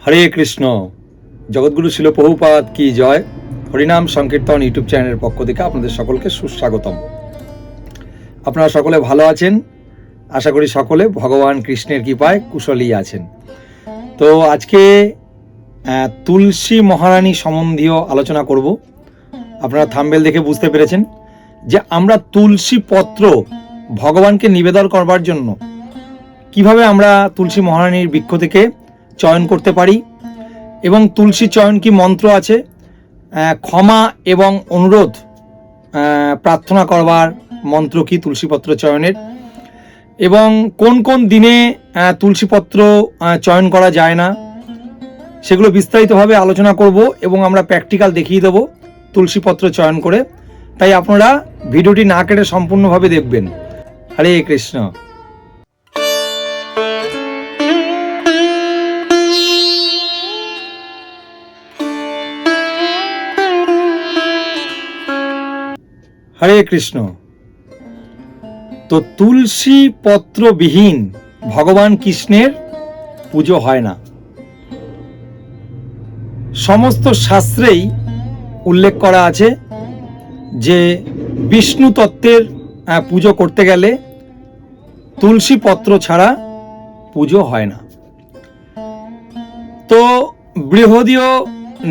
হরে কৃষ্ণ। জগৎগুরু শিল প্রভুপাদ কি জয়। হরিনাম সংকীর্তন ইউটিউব চ্যানেলের পক্ষ থেকে আপনাদের সকলকে সুস্বাগতম। আপনারা সকলে ভালো আছেন, আশা করি সকলে ভগবান কৃষ্ণের কৃপায় কুশলী আছেন। তো আজকে তুলসী মহারানী সম্বন্ধীয় আলোচনা করব। আপনারা থাম্বনেল দেখে বুঝতে পেরেছেন যে আমরা তুলসী পত্র ভগবানকে নিবেদন করবার জন্য কিভাবে আমরা তুলসী মহারানীর বৃক্ষ থেকে চয়ন করতে পারি, এবং তুলসী চয়ন কি মন্ত্র আছে, ক্ষমা এবং অনুরোধ প্রার্থনা করবার মন্ত্র কি তুলসীপত্র চয়নের, এবং কোন কোন দিনে তুলসীপত্র চয়ন করা যায় না, সেগুলো বিস্তারিতভাবে আলোচনা করব এবং আমরা প্র্যাকটিক্যাল দেখিয়ে দেব তুলসীপত্র চয়ন করে। তাই আপনারা ভিডিওটি না কেটে সম্পূর্ণভাবে দেখবেন। হরে কৃষ্ণ। হরে কৃষ্ণ। তো তুলসী পত্রবিহীন ভগবান কৃষ্ণের পুজো হয় না। সমস্ত শাস্ত্রেই উল্লেখ করা আছে যে বিষ্ণু তত্ত্বের পুজো করতে গেলে তুলসী পত্র ছাড়া পুজো হয় না। তো বৃহদীয়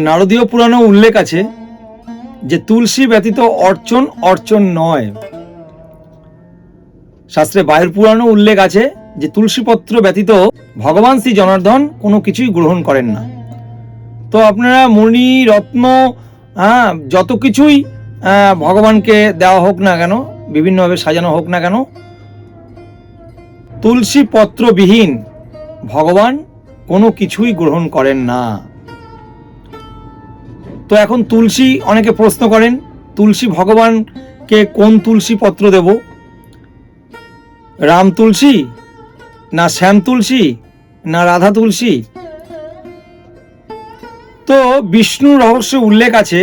নারদীয় পুরাণে উল্লেখ আছে যে তুলসী ব্যতীত অর্চন নয়। শাস্ত্রে বায়ুর পুরাণে উল্লেখ আছে যে তুলসী পত্র ব্যতীত ভগবান শ্রী জনার্দন কোনো কিছুই গ্রহণ করেন না। তো আপনারা মণি রত্ন যত কিছুই ভগবানকে দেওয়া হোক না কেন, বিভিন্নভাবে সাজানো হোক না কেন, তুলসী পত্রবিহীন ভগবান কোনো কিছুই গ্রহণ করেন না। তো এখন তুলসী, অনেকে প্রশ্ন করেন তুলসী ভগবানকে কোন তুলসী পত্র দেব, রাম তুলসী না শ্যাম তুলসী না রাধা তুলসী? তো বিষ্ণু রহস্যে উল্লেখ আছে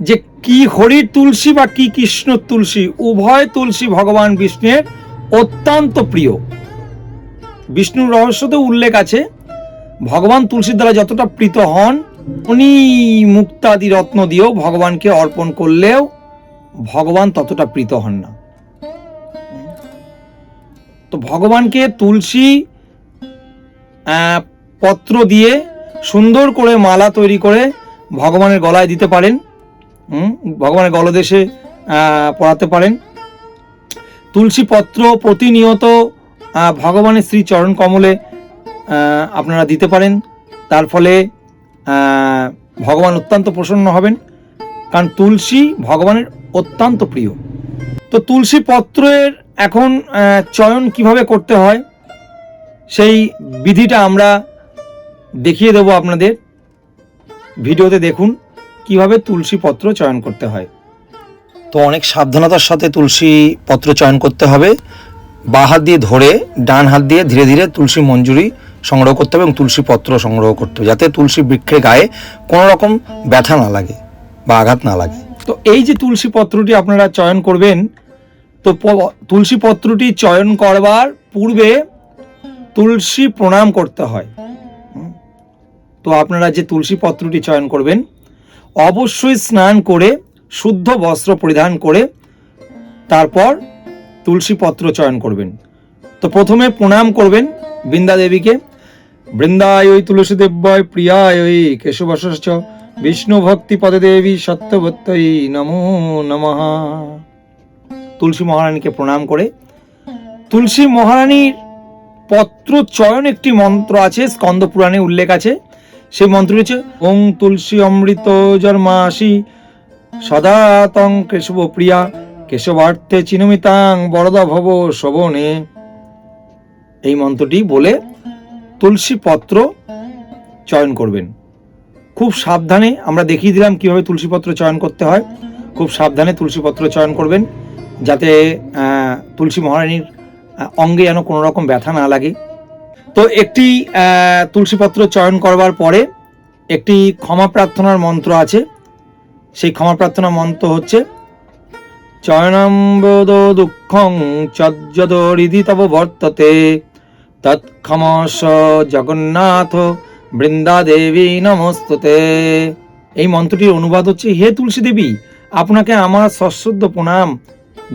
যে কি হরির তুলসী বা কি কৃষ্ণ তুলসী, উভয় তুলসী ভগবান বিষ্ণুর অত্যন্ত প্রিয়। বিষ্ণুর রহস্যতে উল্লেখ আছে ভগবান তুলসীর দ্বারা যতটা প্রীত হন, উনি মুক্তাদি রত্ন দিয়েও ভগবানকে অর্পণ করলেও ভগবান ততটা প্রীত হন না। তো ভগবানকে তুলসী পত্র দিয়ে সুন্দর করে মালা তৈরি করে ভগবানের গলায় দিতে পারেন, ভগবানের গলদেশে পরাতে পারেন। তুলসী পত্র প্রতিনিয়ত ভগবানের শ্রী চরণ কমলে আপনারা দিতে পারেন। তার ফলে ভগবান অত্যন্ত প্রসন্ন হবেন, কারণ তুলসী ভগবানের অত্যন্ত প্রিয়। তো তুলসী পত্রের এখন চয়ন কিভাবে করতে হয় সেই বিধিটা আমরা দেখিয়ে দেব আপনাদের। ভিডিওতে দেখুন কিভাবে তুলসী পত্র চয়ন করতে হয়। তো অনেক সাবধানতার সাথে তুলসী পত্র চয়ন করতে হবে। বাঁ হাত দিয়ে ধরে ডান হাত দিয়ে ধীরে ধীরে তুলসী মঞ্জুরি সংগ্রহ করতে হবে এবং তুলসী পত্র সংগ্রহ করতে হবে, যাতে তুলসী বৃক্ষের গায়ে কোনো রকম ব্যথা না লাগে বা আঘাত না লাগে। তো এই যে তুলসী পত্রটি আপনারা চয়ন করবেন, তো তুলসী পত্রটি চয়ন করবার পূর্বে তুলসী প্রণাম করতে হয়। তো আপনারা যে তুলসী পত্রটি চয়ন করবেন অবশ্যই স্নান করে শুদ্ধ বস্ত্র পরিধান করে তারপর তুলসী পত্র চয়ন করবেন। তো প্রথমে প্রণাম করবেন বৃন্দা দেবীকে। বৃন্দায় তুলসী দেব্যয় প্রিয়ায় কেশবশ্চ বিষ্ণু ভক্তি পদে দেবী সত্যবত্যই নমো নমঃ। তুলসী মহারানীকে প্রণাম করে তুলসী মহারানীর পত্র চয়ন একটি মন্ত্র আছে, স্কন্দ পুরাণে উল্লেখ আছে। সেই মন্ত্র হচ্ছে ওং তুলসী অমৃত জন্মাসি সদা তং কেশব প্রিয়া কেশবার্থে চিনমিতাং বরদা ভব শোভনে। এই মন্ত্রটি বলে তুলসী পত্র চয়ন করবেন। খুব সাবধানে, আমরা দেখিয়ে দিলাম কিভাবে তুলসী পত্র চয়ন করতে হয়। খুব সাবধানে তুলসী পত্র চয়ন করবেন, যাতে তুলসী মহারানীর অঙ্গে যেন কোনো রকম ব্যথা না লাগে। তো একটি তুলসী পত্র চয়ন করবার পরে একটি ক্ষমা প্রার্থনার মন্ত্র আছে। সেই ক্ষমা প্রার্থনা মন্ত্র হচ্ছে চয়নম্বদ দুঃখং চজ্জদ হৃদি তব বর্ততে তৎক্ষমস জগন্নাথ বৃন্দা দেবী নমস্তুতে। এই মন্ত্রটির অনুবাদ হচ্ছে, হে তুলসী দেবী, আপনাকে আমার সশ্রদ্ধ প্রণাম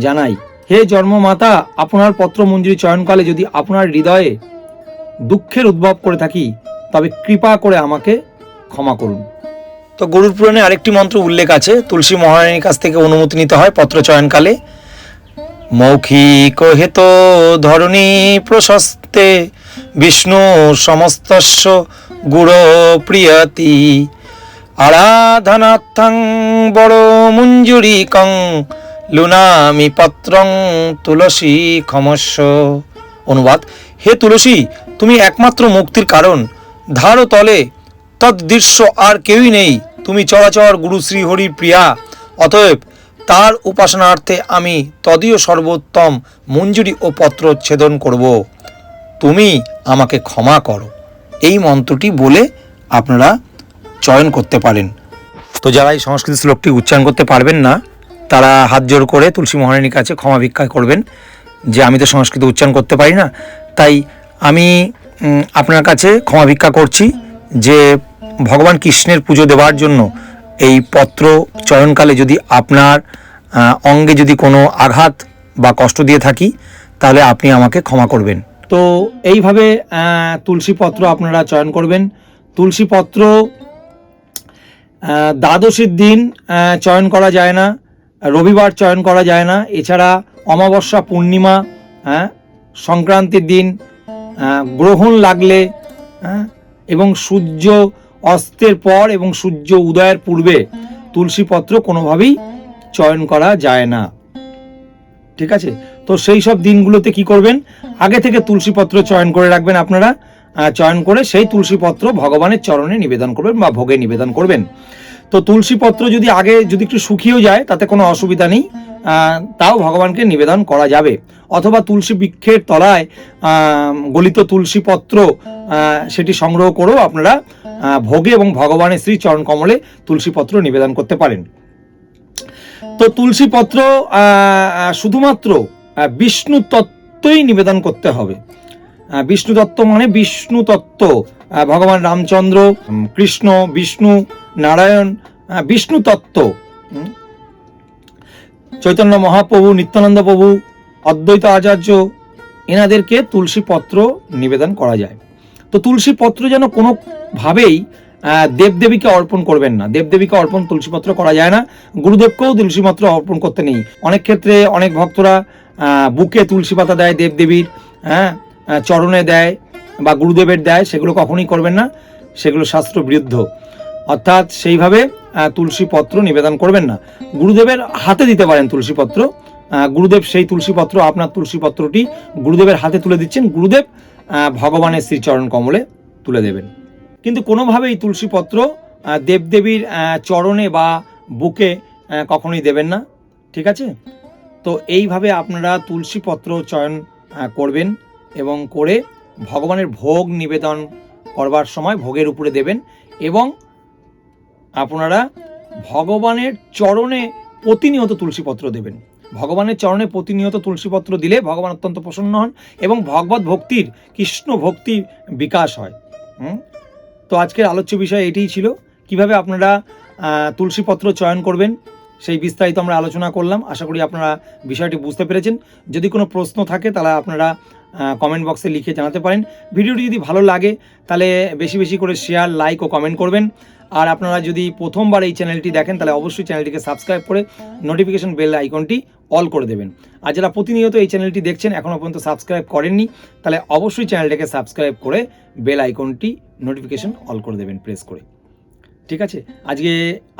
জানাই। হে জন্মমাতা, আপনার পত্র মঞ্জুরি চয়নকালে যদি আপনার হৃদয়ে দুঃখের উদ্ভব করে থাকি, তবে কৃপা করে আমাকে ক্ষমা করুন। তো গরুড় পুরাণে আরেকটি মন্ত্র উল্লেখ আছে, তুলসী মহারানীর কাছ থেকে অনুমতি নিতে হয় পত্র চয়নকালে। মৌখিক হেত ধরণী প্রশস্তে বিষ্ণু সমস্তস্য গুড় প্রিয়তি আরাধনার্থং বড় মঞ্জুরিকং লুনামি পত্রং তুলসী ক্ষমস্য। অনুবাদ, হে তুলসী, তুমি একমাত্র মুক্তির কারণ, ধারো তলে তদ্দৃশ্য আর কেউই নেই। তুমি চরাচর গুরু শ্রী হরির প্রিয়া, অতএব তার উপাসনার্থে আমি তদীয় সর্বোত্তম মঞ্জুরি ও পত্র ছেদন করব, তুমি আমাকে ক্ষমা করো। এই মন্ত্রটি বলে আপনারা চয়ন করতে পারেন। তো যারা এই সংস্কৃত শ্লোকটি উচ্চারণ করতে পারবেন না, তারা হাত জোড় করে তুলসী মহারানীর কাছে ক্ষমা ভিক্ষা করবেন, যে আমি তো সংস্কৃত উচ্চারণ করতে পারি না, তাই আমি আপনার কাছে ক্ষমা ভিক্ষা করছি যে ভগবান কৃষ্ণের পুজো দেওয়ার জন্য এই পত্র চয়নকালে যদি আপনার অঙ্গে যদি কোনো আঘাত বা কষ্ট দিয়ে থাকি, তাহলে আপনি আমাকে ক্ষমা করবেন। তো এইভাবে তুলসী পত্র আপনারা চয়ন করবেন। তুলসী পত্র দ্বাদশীর দিন চয়ন করা যায় না, রবিবার চয়ন করা যায় না, এছাড়া অমাবস্যা, পূর্ণিমা, সংক্রান্তির দিন, গ্রহণ লাগলে, এবং সূর্য অস্তের পর এবং সূর্য উদয়ের পূর্বে তুলসী পত্র কোনোভাবেই চয়ন করা যায় না। ঠিক আছে? তো সেই সব দিনগুলোতে কি করবেন, আগে থেকে তুলসী পত্র চয়ন করে রাখবেন আপনারা। চয়ন করে সেই তুলসী পত্র ভগবানের চরণে নিবেদন করবেন বা ভোগে নিবেদন করবেন। তো তুলসী পত্র যদি আগে যদি একটু শুকিয়েও যায়, তাতে কোনো অসুবিধা নেই, তাও ভগবানকে নিবেদন করা যাবে। অথবা তুলসী বৃক্ষের তলায় গলিত তুলসী পত্র সেটি সংগ্রহ করেও আপনারা ভোগে এবং ভগবানের শ্রী চরণ কমলে তুলসী পত্র নিবেদন করতে পারেন। তো তুলসী পত্র শুধুমাত্র বিষ্ণু তত্ত্বই নিবেদন করতে হবে। বিষ্ণু তত্ত্ব মানে বিষ্ণু তত্ত্ব, ভগবান রামচন্দ্র, কৃষ্ণ, বিষ্ণু, নারায়ণ, বিষ্ণু তত্ত্ব, চৈতন্য মহাপ্রভু, নিত্যানন্দ প্রভু, অদ্বৈত আচার্য, এনাদেরকে তুলসী পত্র নিবেদন করা যায়। তো তুলসী পত্র যেন কোনোভাবেই দেবদেবীকে অর্পণ করবেন না। দেবদেবীকে অর্পণ তুলসীপত্র করা যায় না, গুরুদেবকেও তুলসীপত্র অর্পণ করতে নেই। অনেক ক্ষেত্রে অনেক ভক্তরা বুকে তুলসী পাতা দেয় দেবদেবীর, চরণে দেয় বা গুরুদেবের দেয়, সেগুলো কখনোই করবেন না, সেগুলো শাস্ত্র বিরুদ্ধ। অর্থাৎ সেইভাবে তুলসী পত্র নিবেদন করবেন না। গুরুদেবের হাতে দিতে পারেন তুলসী পত্র, গুরুদেব সেই তুলসী পত্র, আপনার তুলসী পত্রটি গুরুদেবের হাতে তুলে দিচ্ছেন, গুরুদেব ভগবানের শ্রীচরণ কমলে তুলে দেবেন। কিন্তু কোনোভাবেই তুলসী পত্র দেবদেবীর চরণে বা বুকে কখনোই দেবেন না। ঠিক আছে? তো এইভাবে আপনারা তুলসী পত্র চয়ন করবেন এবং করে ভগবানের ভোগ নিবেদন করবার সময় ভোগের উপরে দেবেন, এবং আপনারা ভগবানের চরণে প্রতিনিয়ত তুলসীপত্র দেবেন। ভগবানের চরণে প্রতিনিয়ত তুলসীপত্র দিলে ভগবান অত্যন্ত প্রসন্ন হন এবং ভগবত ভক্তির, কৃষ্ণ ভক্তির বিকাশ হয়। তো আজকের আলোচ্য বিষয় এটাই ছিল, কিভাবে আপনারা তুলসীপত্র চয়ন করবেন সেই বিস্তারিত আমরা আলোচনা করলাম। আশা করি আপনারা বিষয়টি বুঝতে পেরেছেন। যদি কোনো প্রশ্ন থাকে তাহলে আপনারা কমেন্ট বক্সে লিখে জানাতে পারেন। ভিডিওটি যদি ভালো লাগে তাহলে বেশি বেশি করে শেয়ার, লাইক ও কমেন্ট করবেন। আর আপনারা যদি প্রথমবার এই চ্যানেলটি দেখেন তাহলে অবশ্যই চ্যানেলটিকে সাবস্ক্রাইব করে নোটিফিকেশন বেল আইকনটি অল করে দেবেন। আর যারা প্রতিনিয়ত এই চ্যানেলটি দেখছেন এখনও পর্যন্ত সাবস্ক্রাইব করেননি, তাহলে অবশ্যই চ্যানেলটাকে সাবস্ক্রাইব করে বেল আইকনটি নোটিফিকেশন অল করে দেবেন প্রেস করে। ঠিক আছে?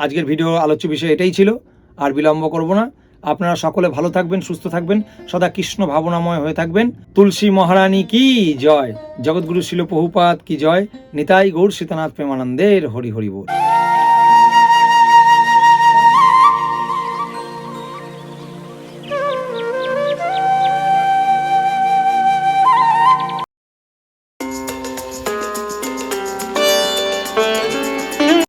আজকের ভিডিও আলোচ্য বিষয় এটাই ছিল, আর বিলম্ব করব না। আপনারা সকলে ভালো থাকবেন, সুস্থ থাকবেন, সদা কৃষ্ণ ভাবনাময় হয়ে থাকবেন। তুলসী মহারানী কি জয়, জগৎগুরু শিল প্রভুপাদ কি জয়, নিতাই গৌর সীতানাথ প্রেমানন্দের হরি হরি বল।